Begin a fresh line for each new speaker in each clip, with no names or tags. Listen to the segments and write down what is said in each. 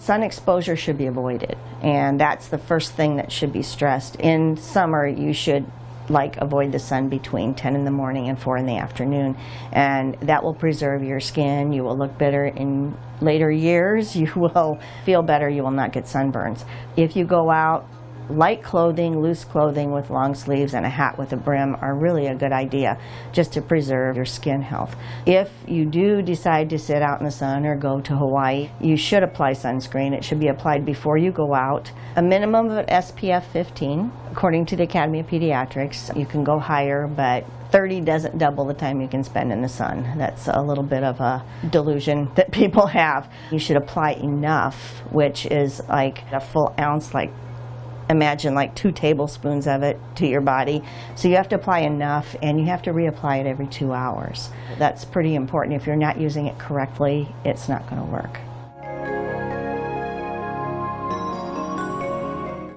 Sun exposure should be avoided, and that's the first thing that should be stressed. In summer, you should avoid the sun between 10 in the morning and 4 in the afternoon, and that will preserve your skin. You will look better in later years. You will feel better. You will not get sunburns. If you go out, light clothing, loose clothing with long sleeves and a hat with a brim are really a good idea just to preserve your skin health. If you do decide to sit out in the sun or go to Hawaii, you should apply sunscreen. It should be applied before you go out. A minimum of SPF 15, according to the Academy of Pediatrics. You can go higher, but 30 doesn't double the time you can spend in the sun. That's a little bit of a delusion that people have. You should apply enough, which is like a full ounce, imagine 2 tablespoons of it to your body. So you have to apply enough, and you have to reapply it every 2 hours. That's pretty important. If you're not using it correctly, it's not going to work.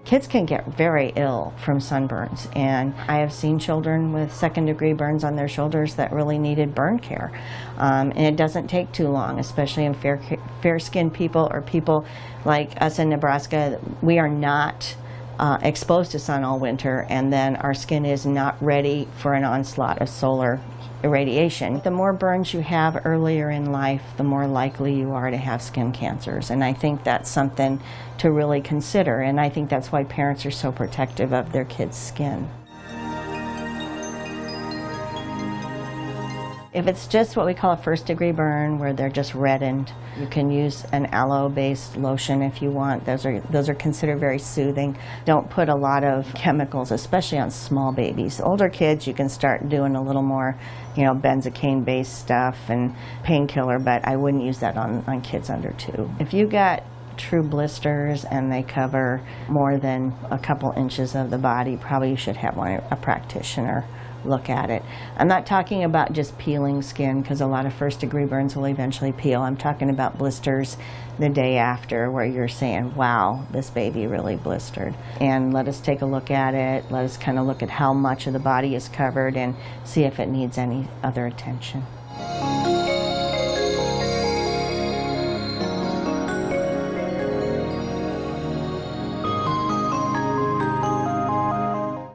Kids can get very ill from sunburns, and I have seen children with second-degree burns on their shoulders that really needed burn care. And it doesn't take too long, especially in fair-skinned people or people like us in Nebraska. We are not exposed to sun all winter, and then our skin is not ready for an onslaught of solar irradiation. The more burns you have earlier in life, the more likely you are to have skin cancers, and I think that's something to really consider, and I think that's why parents are so protective of their kids' skin. If it's just what we call a first-degree burn, where they're just reddened, you can use an aloe-based lotion if you want. Those are considered very soothing. Don't put a lot of chemicals, especially on small babies. Older kids, you can start doing a little more, benzocaine-based stuff and painkiller, but I wouldn't use that on kids under 2. If you got true blisters and they cover more than a couple inches of the body, probably you should have a practitioner look at it. I'm not talking about just peeling skin, because a lot of first-degree burns will eventually peel. I'm talking about blisters the day after, where you're saying, wow, this baby really blistered. And let us take a look at it. Let us kind of look at how much of the body is covered and see if it needs any other attention.